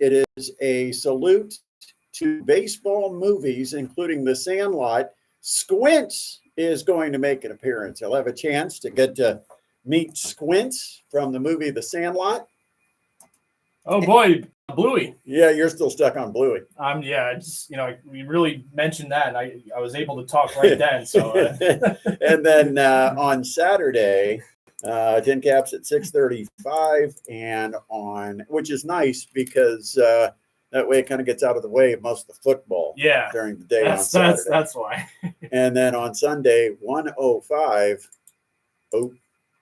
It is a salute to baseball movies, including The Sandlot. Squints is going to make an appearance. I'll have a chance to get to meet Squints from the movie The Sandlot. Oh boy, Bluey. Yeah, you're still stuck on Bluey. Yeah, just we really mentioned that, and I was able to talk right then. So, and then on Saturday, Tin Caps at 6:35, and which is nice because that way it kind of gets out of the way of most of the football. Yeah, during the day on Saturday. That's why. And then on Sunday, 1:05. Oh,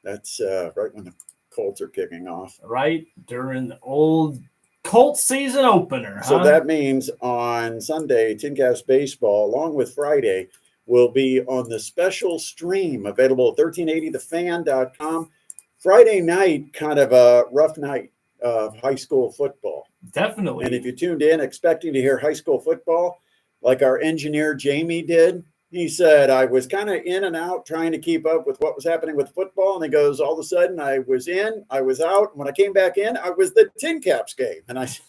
that's right when the Colts are kicking off. Right during the old Colts season opener. So that means on Sunday, Tin Caps baseball, along with Friday, will be on the special stream available at 1380thefan.com. Friday night, kind of a rough night of high school football. Definitely. And if you tuned in expecting to hear high school football, like our engineer Jamie did, he said, I was kind of in and out trying to keep up with what was happening with football. And he goes, all of a sudden I was in, I was out. When I came back in, I was the Tin Caps game. And I said,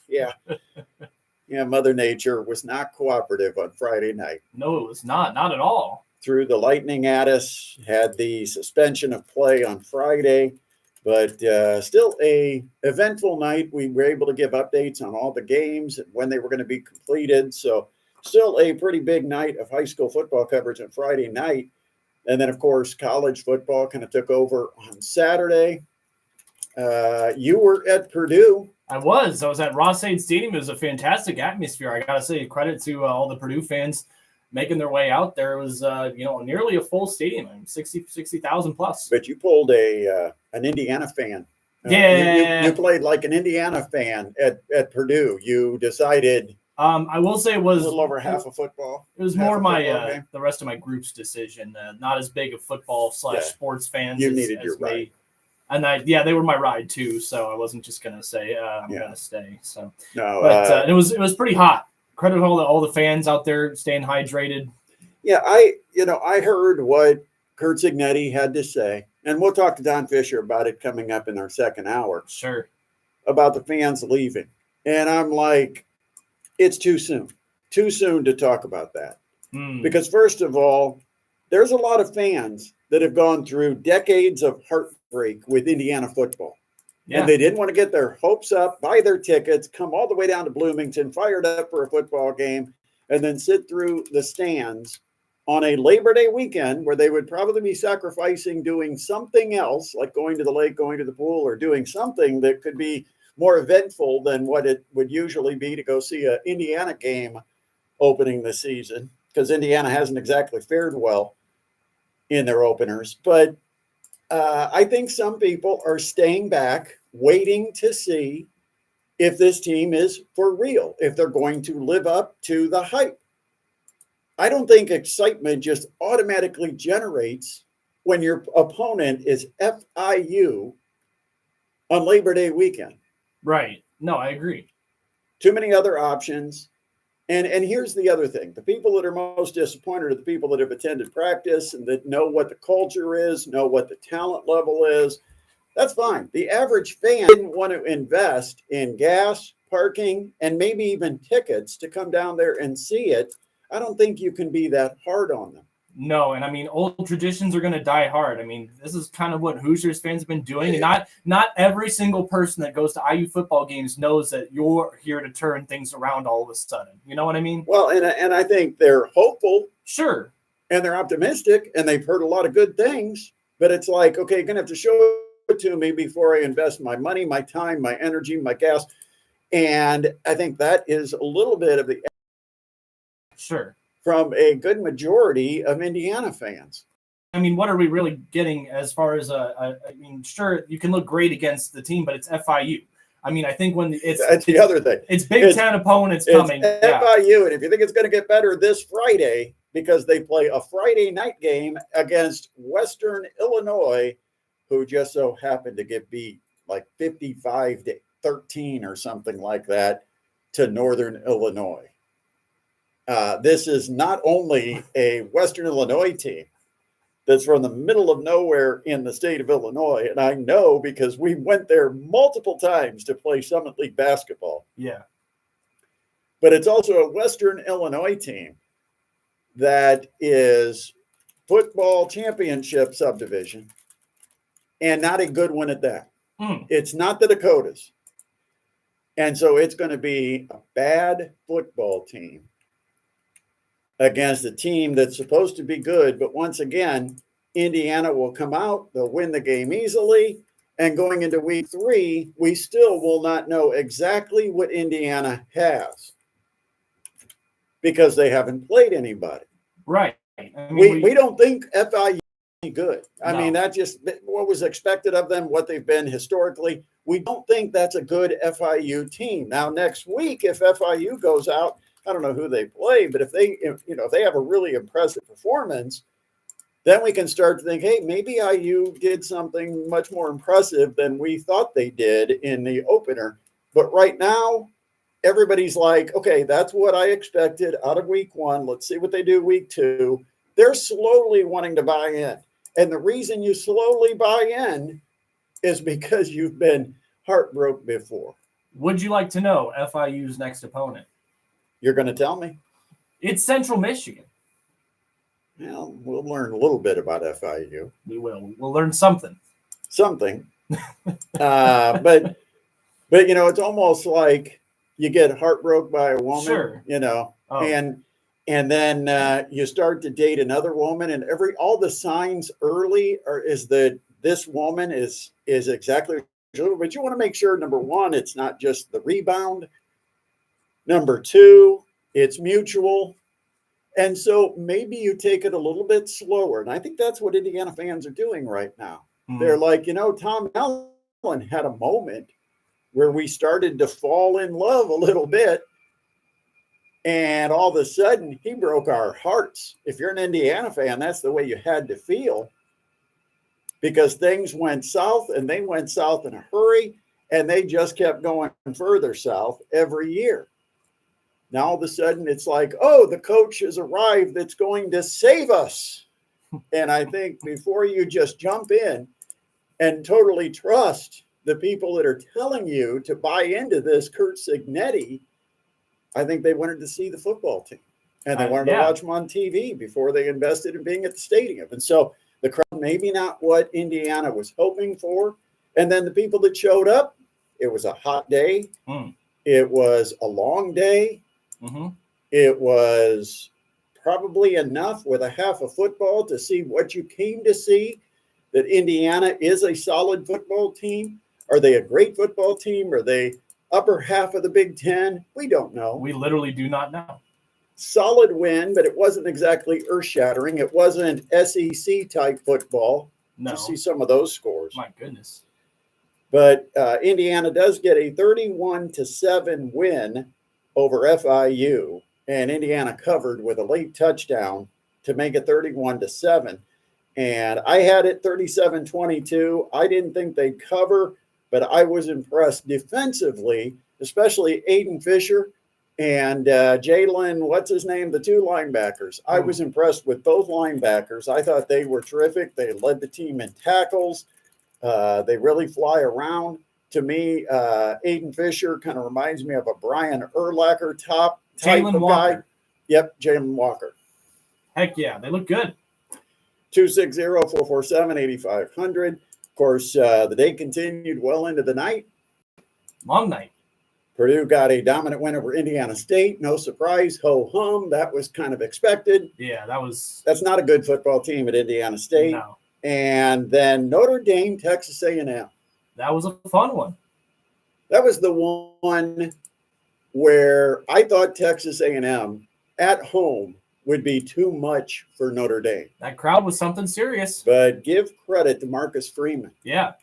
yeah, Mother Nature was not cooperative on Friday night. No, it was not at all. Threw the lightning at us, had the suspension of play on Friday, but still a eventful night. We were able to give updates on all the games and when they were going to be completed. So still a pretty big night of high school football coverage on Friday night. And then, of course, college football kind of took over on Saturday. You were at Purdue. I was at Ross-Ade Stadium. It was a fantastic atmosphere. I got to say credit to all the Purdue fans making their way out there. It was, nearly a full stadium, 60,000 plus. But you pulled an Indiana fan. You played like an Indiana fan at Purdue. You decided. I will say it was a little over half of football. It was more my the rest of my group's decision. Not as big of football / sports fans. You needed your ride. And they were my ride too. So I wasn't just gonna say I'm gonna stay. So no, but it was pretty hot. Credit all the fans out there staying hydrated. Yeah, I heard what Kurt Signetti had to say, and we'll talk to Don Fisher about it coming up in our second hour. Sure. About the fans leaving, and I'm like, it's too soon to talk about that. Because first of all, there's a lot of fans that have gone through decades of heartbreak with Indiana football. Yeah. And they didn't want to get their hopes up, buy their tickets, come all the way down to Bloomington, fired up for a football game, and then sit through the stands on a Labor Day weekend where they would probably be sacrificing doing something else, like going to the lake, going to the pool, or doing something that could be more eventful than what it would usually be to go see an Indiana game opening the season, because Indiana hasn't exactly fared well in their openers. But I think some people are staying back, waiting to see if this team is for real, if they're going to live up to the hype. I don't think excitement just automatically generates when your opponent is FIU on Labor Day weekend. Right. No, I agree. Too many other options. And here's the other thing. The people that are most disappointed are the people that have attended practice and that know what the culture is, know what the talent level is. That's fine. The average fan didn't want to invest in gas, parking, and maybe even tickets to come down there and see it. I don't think you can be that hard on them. No, and I mean, old traditions are going to die hard. I mean, this is kind of what Hoosiers fans have been doing. And not every single person that goes to IU football games knows that you're here to turn things around all of a sudden. You know what I mean? Well, and I think they're hopeful. Sure. And they're optimistic, and they've heard a lot of good things. But it's like, okay, you're going to have to show it to me before I invest my money, my time, my energy, my gas. And I think that is a little bit of the sure from a good majority of Indiana fans. I mean, what are we really getting as far as I mean, sure, you can look great against the team, but it's FIU. I mean, I think when that's the other thing. It's Big Ten opponents coming. FIU, and if you think it's going to get better this Friday because they play a Friday night game against Western Illinois, who just so happened to get beat like 55-13 or something like that to Northern Illinois. This is not only a Western Illinois team that's from the middle of nowhere in the state of Illinois, and I know because we went there multiple times to play Summit League basketball. Yeah. but it's also a Western Illinois team that is football championship subdivision and not a good one at that. It's not the Dakotas. And so it's going to be a bad football team against a team that's supposed to be good. But once again, Indiana will come out, they'll win the game easily. And going into week 3, we still will not know exactly what Indiana has because they haven't played anybody. Right. I mean, we don't think FIU is any good. I No. mean, that's just what was expected of them, what they've been historically. We don't think that's a good FIU team. Now, next week, if FIU goes out, I don't know who they play, but if they have a really impressive performance, then we can start to think, hey, maybe IU did something much more impressive than we thought they did in the opener. But right now, everybody's like, okay, that's what I expected out of week 1. Let's see what they do week 2. They're slowly wanting to buy in. And the reason you slowly buy in is because you've been heartbroken before. Would you like to know FIU's next opponent? You're going to tell me? It's Central Michigan. Well, we'll learn a little bit about FIU. We will. We'll learn something. But it's almost like you get heartbroken by a woman, Sure. and then you start to date another woman, and all the signs early is that this woman is exactly, but you want to make sure, number 1, it's not just the rebound. Number 2, it's mutual. And so maybe you take it a little bit slower. And I think that's what Indiana fans are doing right now. They're like, Tom Allen had a moment where we started to fall in love a little bit. And all of a sudden, he broke our hearts. If you're an Indiana fan, that's the way you had to feel. Because things went south, and they went south in a hurry. And they just kept going further south every year. Now, all of a sudden, it's like, oh, the coach has arrived that's going to save us. And I think before you just jump in and totally trust the people that are telling you to buy into this Kurt Signetti, I think they wanted to see the football team. And they wanted to watch them on TV before they invested in being at the stadium. And so the crowd, maybe not what Indiana was hoping for. And then the people that showed up, it was a hot day. It was a long day. It was probably enough with a half of football to see what you came to see, that Indiana is a solid football team. Are they a great football team? Are they upper half of the Big Ten? We don't know. We literally do not know. Solid win, but it wasn't exactly earth-shattering. It wasn't SEC-type football. No. You see some of those scores. My goodness. But Indiana does get a 31-7 win over FIU, and Indiana covered with a late touchdown to make it 31-7. And I had it 37-22. I didn't think they'd cover, but I was impressed defensively, especially Aiden Fisher and Jalen, what's his name? The 2 linebackers. I was impressed with both linebackers. I thought they were terrific. They led the team in tackles. They really fly around. To me, Aiden Fisher kind of reminds me of a Brian Urlacher type of guy. Yep, Jalen Walker. Heck yeah, they look good. 260-447-8500. Of course, the day continued well into the night. Long night. Purdue got a dominant win over Indiana State. No surprise, ho-hum. That was kind of expected. Yeah, that's not a good football team at Indiana State. No. And then Notre Dame, Texas A&M. That was a fun one. That was the one where I thought Texas A&M at home would be too much for Notre Dame. That crowd was something serious. But give credit to Marcus Freeman. Yeah.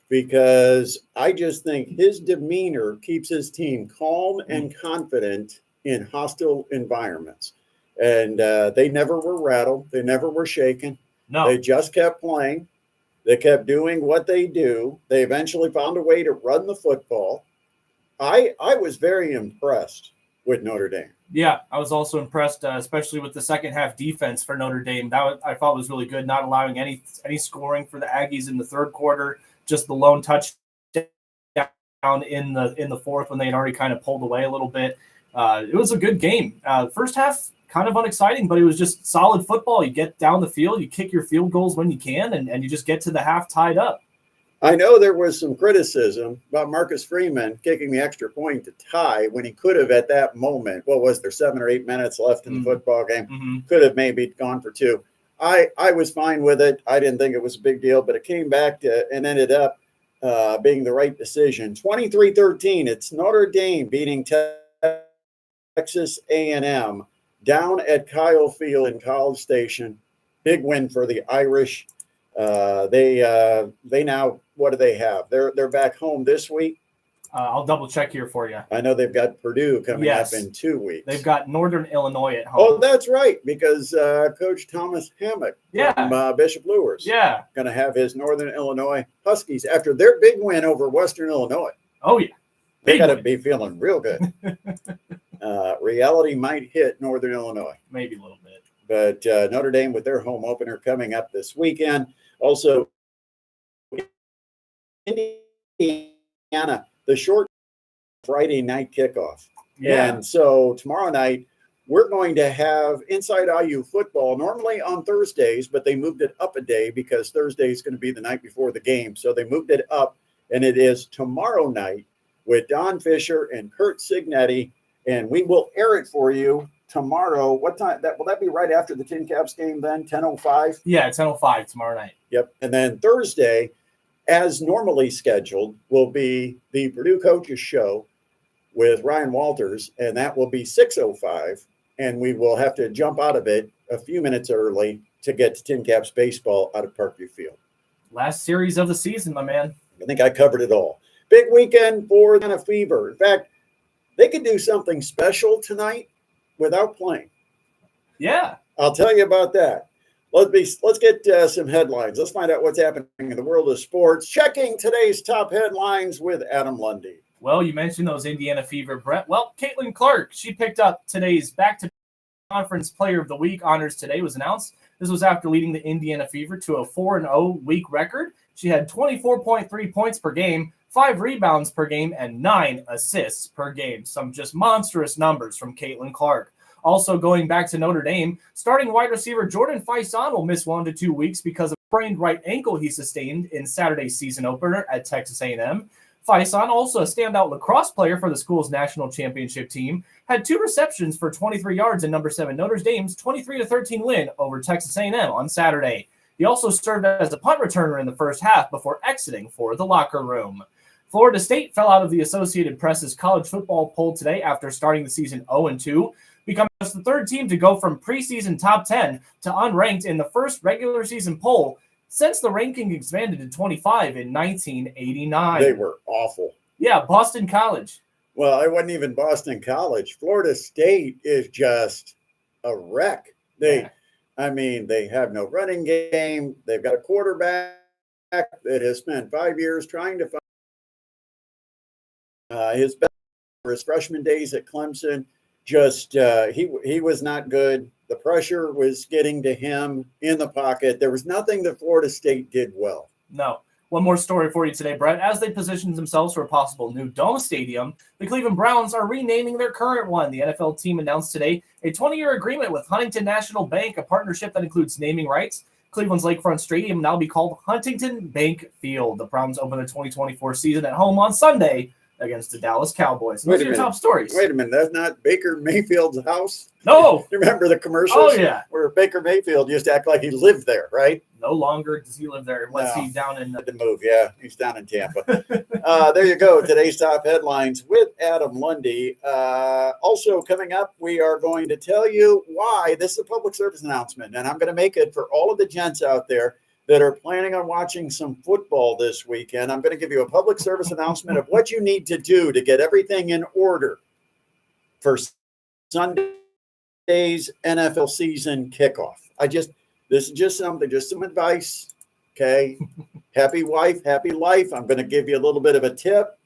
Because I just think his demeanor keeps his team calm and confident in hostile environments. And they never were rattled. They never were shaken. No. They just kept playing. They kept doing what they do. They eventually found a way to run the football. I was very impressed with Notre Dame. Yeah, I was also impressed, especially with the second half defense for Notre Dame. I thought was really good, not allowing any scoring for the Aggies in the third quarter. Just the lone touchdown in the fourth when they had already kind of pulled away a little bit. It was a good game. First half, kind of unexciting, but it was just solid football. You get down the field, you kick your field goals when you can, and you just get to the half tied up. I know there was some criticism about Marcus Freeman kicking the extra point to tie when he could have at that moment. What was there, 7 or 8 minutes left in the football game? Mm-hmm. Could have maybe gone for 2. I was fine with it. I didn't think it was a big deal, but it came back to and ended up being the right decision. 23-13. It's Notre Dame beating Texas A&M down at Kyle Field in College Station. Big win for the Irish. They now, what do they have? They're back home this week. I'll double check here for you. I know they've got Purdue coming up in 2 weeks. They've got Northern Illinois at home. Oh, that's right, because Coach Thomas Hammock from Bishop Luers going to have his Northern Illinois Huskies after their big win over Western Illinois. Oh, yeah. They got to be feeling real good. Reality might hit Northern Illinois. Maybe a little bit. But Notre Dame with their home opener coming up this weekend. Also, Indiana, the short Friday night kickoff. Yeah. And so tomorrow night, we're going to have Inside IU football, normally on Thursdays, but they moved it up a day because Thursday is going to be the night before the game. So they moved it up, and it is tomorrow night with Don Fisher and Kurt Signetti, and we will air it for you tomorrow. What time? Will that be right after the Tin Caps game then, 10:05? Yeah, 10:05 tomorrow night. Yep. And then Thursday, as normally scheduled, will be the Purdue Coaches Show with Ryan Walters, and that will be 6:05, and we will have to jump out of it a few minutes early to get to Tin Caps baseball out of Parkview Field. Last series of the season, my man. I think I covered it all. Big weekend for the Fever. In fact, they could do something special tonight without playing. Yeah. I'll tell you about that. Let's get some headlines. Let's find out what's happening in the world of sports. Checking today's top headlines with Adam Lundy. Well, you mentioned those Indiana Fever, Brett. Well, Caitlin Clark, she picked up today's back-to-back Conference Player of the Week honors today was announced. This was after leading the Indiana Fever to a 4-0 week record. She had 24.3 points per game, 5 rebounds per game, and 9 assists per game. Some just monstrous numbers from Caitlin Clark. Also going back to Notre Dame, starting wide receiver Jordan Faison will miss 1 to 2 weeks because of a sprained right ankle he sustained in Saturday's season opener at Texas A&M. Faison, also a standout lacrosse player for the school's national championship team, had 2 receptions for 23 yards in number 7 Notre Dame's 23-13 win over Texas A&M on Saturday. He also served as a punt returner in the first half before exiting for the locker room. Florida State fell out of the Associated Press's college football poll today after starting the season 0-2, becoming just the 3rd team to go from preseason top 10 to unranked in the first regular season poll since the ranking expanded to 25 in 1989. They were awful. Yeah, Boston College. Well, it wasn't even Boston College. Florida State is just a wreck. They have no running game. They've got a quarterback that has spent 5 years trying to find his best for his freshman days at Clemson. Just he was not good. The pressure was getting to him in the pocket. There was nothing that Florida State did well. No. One more story for you today, Brett. As they position themselves for a possible new dome stadium, the Cleveland Browns are renaming their current one. The NFL team announced today a 20-year agreement with Huntington National Bank, a partnership that includes naming rights. Cleveland's Lakefront Stadium will now be called Huntington Bank Field. The Browns open the 2024 season at home on Sunday against the Dallas Cowboys. Those are your top stories. Wait a minute. That's not Baker Mayfield's house? No. You remember the commercials? Oh, yeah. Where Baker Mayfield used to act like he lived there, right? No longer does he live there unless he's down in the move. Yeah, he's down in Tampa. There you go. Today's top headlines with Adam Lundy. Also coming up, we are going to tell you why. This is a public service announcement, and I'm going to make it for all of the gents out there that are planning on watching some football this weekend. I'm going to give you a public service announcement of what you need to do to get everything in order for Sunday's NFL season kickoff. This is just some advice. Okay. Happy wife, happy life. I'm going to give you a little bit of a tip,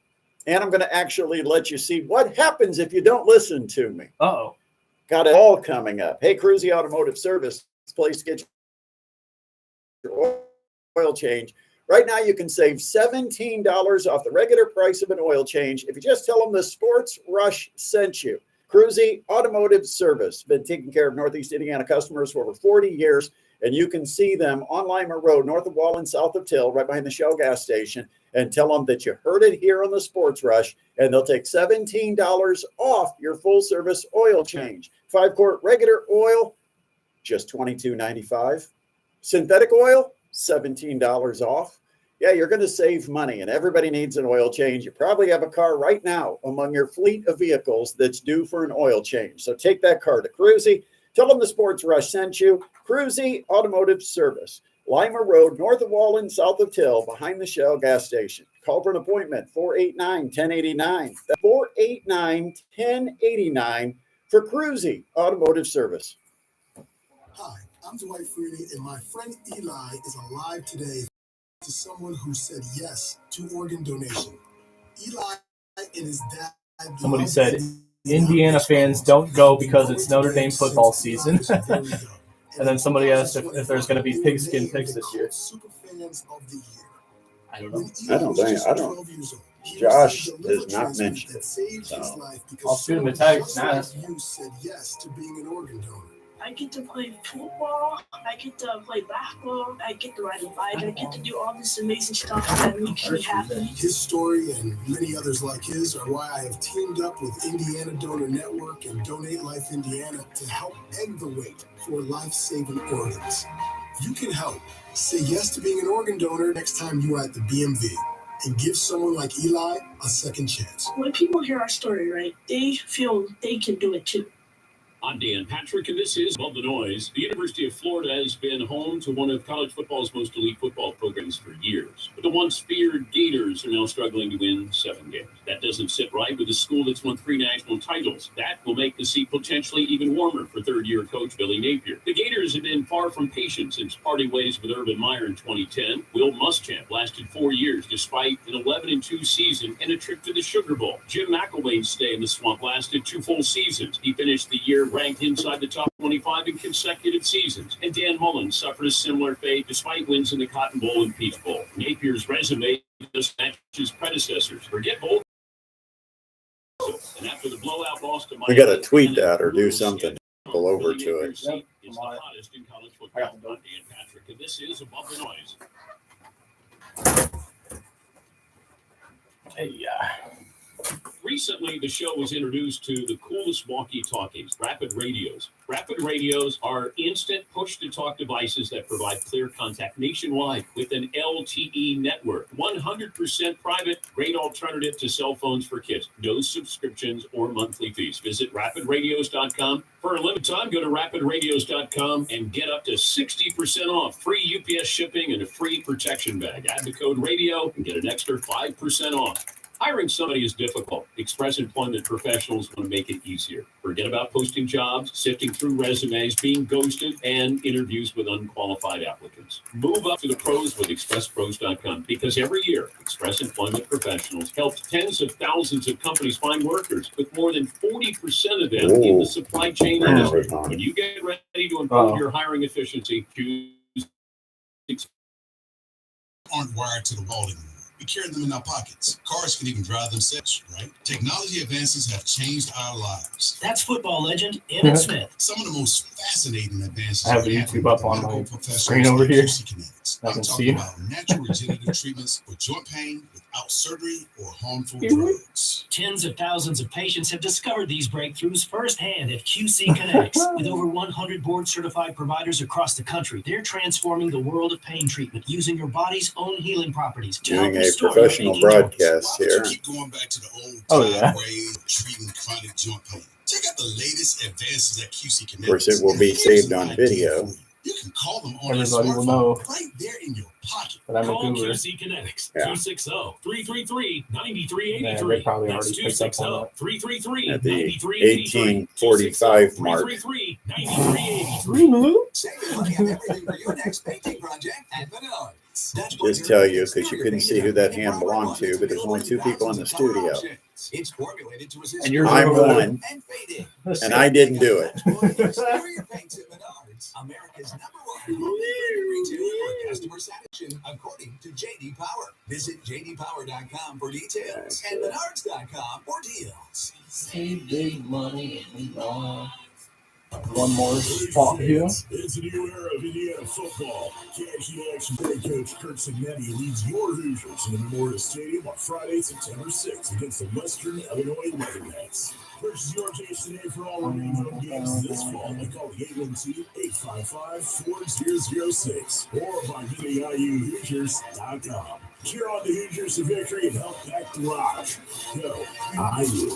and I'm going to actually let you see what happens if you don't listen to me. Uh-oh. Got it all coming up. Hey, Cruzy Automotive Service, place to get your oil change. Right now, you can save $17 off the regular price of an oil change if you just tell them the Sports Rush sent you. Cruzy Automotive Service, been taking care of Northeast Indiana customers for over 40 years, and you can see them on Lima Road, north of Wallen, south of Till, right behind the Shell gas station, and tell them that you heard it here on the Sports Rush, and they'll take $17 off your full-service oil change. 5-quart regular oil, just $22.95. Synthetic oil, $17 off. Yeah, you're going to save money, and everybody needs an oil change. You probably have a car right now among your fleet of vehicles that's due for an oil change. So take that car to Cruzy. Tell them the Sports Rush sent you. Cruzy Automotive Service, Lima Road, north of Wallen, south of Till, behind the Shell gas station. Call for an appointment, 489-1089. That's 489-1089 for Cruzy Automotive Service. Hi, I'm Dwight Freeney, and my friend Eli is alive today to someone who said yes to organ donation. Eli and his dad. Somebody said Indiana fans don't go because it's Notre Dame football season. And then somebody asked if there's going to be pigskin pigs this year. I don't know. I don't. Josh has not mentioned. So. I'll shoot him a text and ask. Said yes to being an organ donor. I get to play football, I get to play basketball, I get to ride a bike, I get to do all this amazing stuff that makes me happy. His story and many others like his are why I have teamed up with Indiana Donor Network and Donate Life Indiana to help end the wait for life-saving organs. You can help. Say yes to being an organ donor next time you are at the BMV and give someone like Eli a second chance. When people hear our story, right, they feel they can do it too. I'm Dan Patrick, and this is Above the Noise. The University of Florida has been home to one of college football's most elite football programs for years. But the once feared Gators are now struggling to win 7 games. That doesn't sit right with a school that's won 3 national titles. That will make the seat potentially even warmer for third-year coach Billy Napier. The Gators have been far from patient since parting ways with Urban Meyer in 2010. Will Muschamp lasted 4 years despite an 11-2 season and a trip to the Sugar Bowl. Jim McElwain's stay in the swamp lasted 2 full seasons. He finished the year ranked inside the top 25 in consecutive seasons. And Dan Mullen suffered a similar fate despite wins in the Cotton Bowl and Peach Bowl. Napier's resume just matches his predecessors. Forget bowl. And after the blowout loss to we got to tweet that or do something. Go over to it. It's the hottest in college football. I'm Dan Patrick, and this is Above the Noise. Hey, yeah. Recently, the show was introduced to the coolest walkie-talkies, Rapid Radios. Rapid Radios are instant push-to-talk devices that provide clear contact nationwide with an LTE network. 100% private, great alternative to cell phones for kids. No subscriptions or monthly fees. Visit rapidradios.com. For a limited time, go to rapidradios.com and get up to 60% off, free UPS shipping, and a free protection bag. Add the code RADIO and get an extra 5% off. Hiring somebody is difficult. Express Employment Professionals want to make it easier. Forget about posting jobs, sifting through resumes, being ghosted, and interviews with unqualified applicants. Move up to the pros with ExpressPros.com because every year, Express Employment Professionals help tens of thousands of companies find workers, with more than 40% of them in the supply chain industry. When you get ready to improve your hiring efficiency, choose aren't wired to the wall anymore. We carry them in our pockets. Cars can even drive themselves, right? Technology advances have changed our lives. That's football legend Emmett Smith. Some of the most fascinating advances I have YouTube up on my screen over here. I'm talking about natural regenerative treatments for joint pain without surgery or harmful drugs. Tens of thousands of patients have discovered these breakthroughs firsthand at QC Kinetics. With over 100 board-certified providers across the country, they're transforming the world of pain treatment using your body's own healing proproperties to help a professional broadcast here. Keep going back to the old ways of treating chronic joint pain. Check out the latest advances at QC Kinetics. Of course, it will be saved on video. You can call them on Everybody will know right there in your pocket. But I'm Call a goober. QC Kinetics 260-333-9383. They probably That's already picked up on that. 260-333-9383. At the 1845 mark. 333-9383. Save money on everything for your next painting project at Menards. Just tell you because you couldn't see who that hand belonged to, but there's only 2 people in the studio. It's formulated to assist And you're I'm over there. one, and fading. and I didn't do it. Exterior paints at Menards, America's #1 retailer for customer satisfaction, according to JD Power. Visit jdpower.com for details and menards.com for deals. Save big money and one more spot here. It's a new era of Indiana football. Catch the action. Head coach Kurt Signetti leads your Hoosiers in the Memorial Stadium on Friday, September 6th against the Western Illinois Leatherheads. Purchase your tickets today for all remaining home games this fall by calling 812-855-4006 or by visiting IUHoosiers.com. Cheer on the Hoosiers to victory and help back the Rock. Go IU.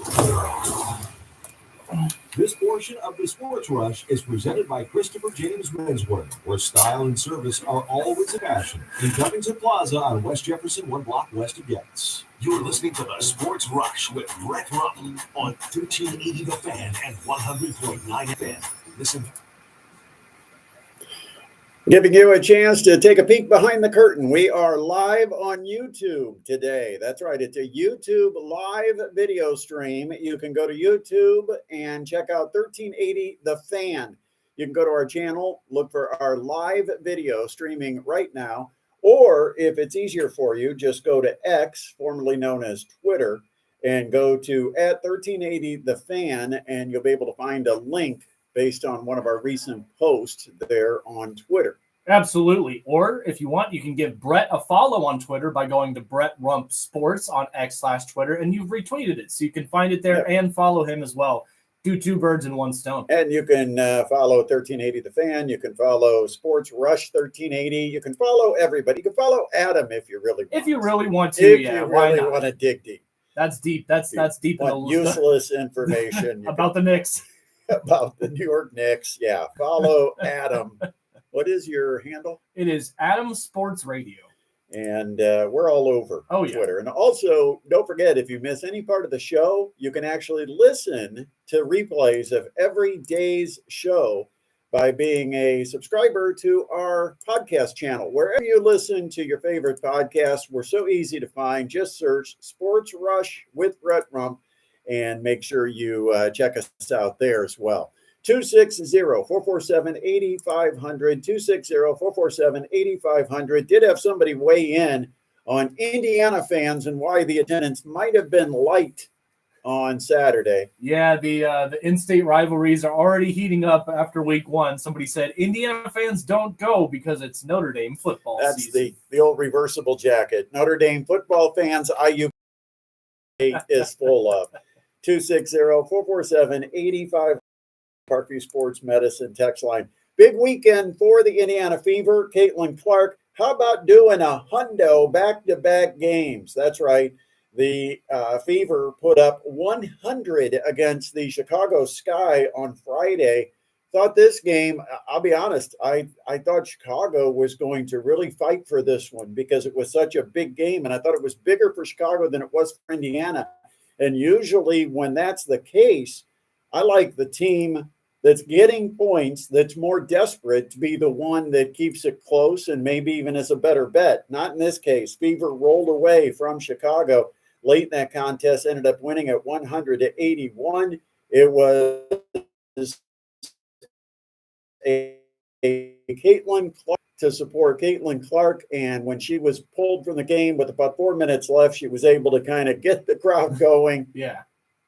This portion of the Sports Rush is presented by Christopher James Menswear, where style and service are always a passion. In Covington Plaza on West Jefferson, 1 block west of Getz. You're listening to the Sports Rush with Brett Rump on 1380 The Fan and 100.9 FM. Listen. Giving you a chance to take a peek behind the curtain. We are live on YouTube today. That's right. It's a YouTube live video stream. You can go to YouTube and check out 1380 The Fan. You can go to our channel, look for our live video streaming right now. Or if it's easier for you, just go to X, formerly known as Twitter, and go to @1380 The Fan, and you'll be able to find a link based on one of our recent posts there on Twitter. Absolutely. Or if you want, you can give Brett a follow on Twitter by going to Brett Rump Sports on X/Twitter, and you've retweeted it. So you can find it there and follow him as well. Do 2 birds in 1 stone. And you can follow 1380 The Fan. You can follow Sports Rush 1380. You can follow everybody. You can follow Adam if you really want. If you really want to, if you really want to dig deep. That's deep. That's deep in the useless information about the Knicks. About the New York Knicks. Yeah. Follow Adam. What is your handle? It is Adam Sports Radio. And we're all over Twitter. And also, don't forget, if you miss any part of the show, you can actually listen to replays of every day's show by being a subscriber to our podcast channel. Wherever you listen to your favorite podcast, we're so easy to find. Just search Sports Rush with Brett Rump and make sure you check us out there as well. 260-447-8500, 260-447-8500. Did have somebody weigh in on Indiana fans and why the attendance might have been light on Saturday. Yeah, the in-state rivalries are already heating up after week 1. Somebody said Indiana fans don't go because it's Notre Dame football That's season. the old reversible jacket. Notre Dame football fans, IU is full of. 260-447-8500. Parkview Sports Medicine text line. Big weekend for the Indiana Fever. Caitlin Clark, how about doing a hundo back-to-back games? That's right. The Fever put up 100 against the Chicago Sky on Friday. Thought this game, I'll be honest, I thought Chicago was going to really fight for this one because it was such a big game, and I thought it was bigger for Chicago than it was for Indiana. And usually when that's the case, I like the team that's getting points, that's more desperate to be the one that keeps it close and maybe even is a better bet. Not in this case. Fever rolled away from Chicago late in that contest, ended up winning at 100-81. It was a Caitlin Clark to support Caitlin Clark, and when she was pulled from the game with about 4 minutes left, she was able to kind of get the crowd going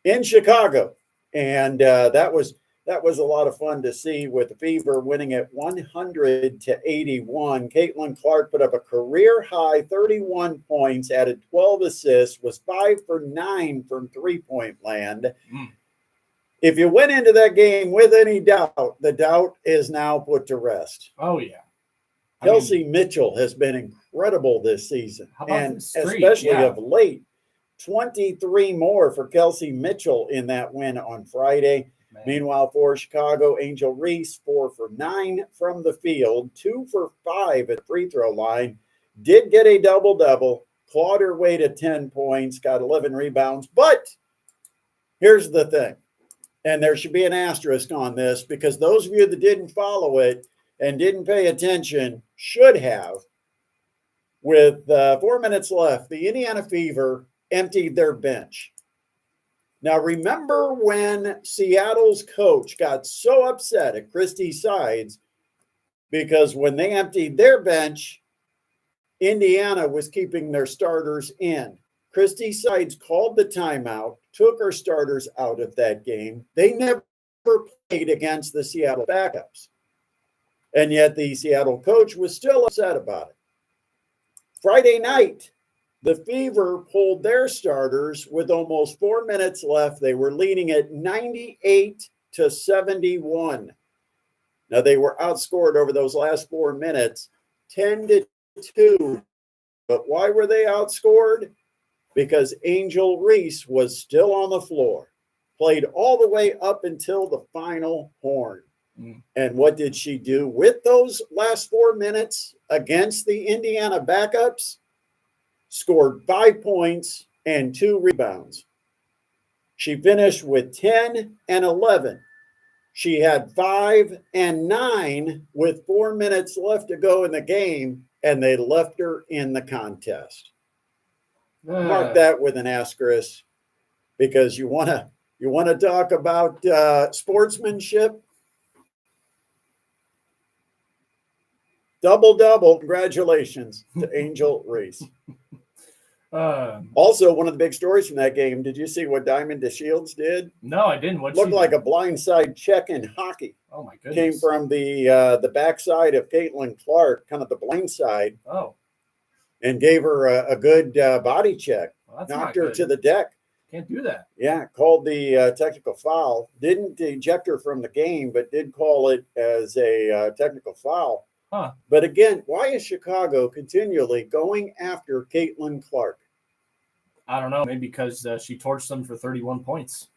in Chicago. And that was a lot of fun to see with the Fever winning at 100-81. Caitlin Clark put up a career high 31 points, added 12 assists, was 5 for 9 from three-point land. If you went into that game with any doubt, the doubt is now put to rest. Oh, yeah. Kelsey Mitchell has been incredible this season, and streak? especially of late. 23 more for Kelsey Mitchell in that win on Friday. Man. Meanwhile, for Chicago, Angel Reese, 4 for 9 from the field, 2 for 5 at the free throw line. Did get a double-double, clawed her way to 10 points, got 11 rebounds. But here's the thing, and there should be an asterisk on this because those of you that didn't follow it and didn't pay attention should have. With 4 minutes left, the Indiana Fever emptied their bench. Now, remember when Seattle's coach got so upset at Christie's Sides because when they emptied their bench, Indiana was keeping their starters in. Christy Sides called the timeout, took her starters out of that game. They never played against the Seattle backups. And yet the Seattle coach was still upset about it. Friday night, the Fever pulled their starters with almost 4 minutes left. They were leading at 98-71. Now, they were outscored over those last 4 minutes, 10-2. But why were they outscored? Because Angel Reese was still on the floor, played all the way up until the final horn. And what did she do with those last 4 minutes against the Indiana backups? Scored 5 points and 2 rebounds. She finished with 10 and 11. She had 5 and 9 with 4 minutes left to go in the game, and they left her in the contest. Mark that with an asterisk, because you want to talk about sportsmanship. Double. Congratulations to Angel Reese. Also, one of the big stories from that game, did you see what Diamond DeShields did? No, I didn't. What looked like a blindside check in hockey. Oh, my goodness. Came from the backside of Caitlin Clark, kind of the blind side. Oh. And gave her a good body check. Well, knocked her to the deck. Can't do that. Yeah, called the technical foul. Didn't eject her from the game, but did call it as a technical foul. Huh. But again, why is Chicago continually going after Caitlin Clark? I don't know. Maybe because she torched them for 31 points.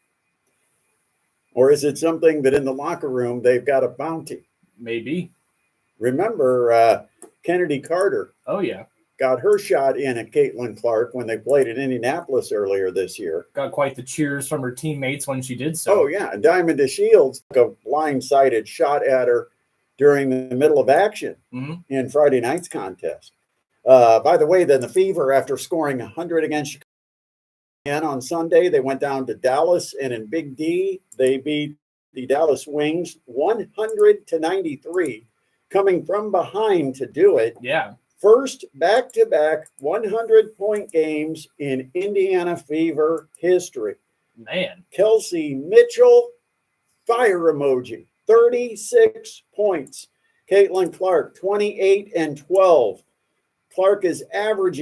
Or is it something that in the locker room they've got a bounty? Maybe. Remember Kennedy Carter? Oh, yeah. Got her shot in at Caitlin Clark when they played in Indianapolis earlier this year. Got quite the cheers from her teammates when she did so. Oh, yeah. And Diamond DeShields took a blindsided shot at her during the middle of action in Friday night's contest. By the way, then the Fever, after scoring 100 against Chicago on Sunday, they went down to Dallas, and in Big D, they beat the Dallas Wings 100-93, coming from behind to do it. Yeah. First back-to-back 100-point games in Indiana Fever history. Man. Kelsey Mitchell, fire emoji, 36 points. Caitlin Clark, 28 and 12. Clark is averaging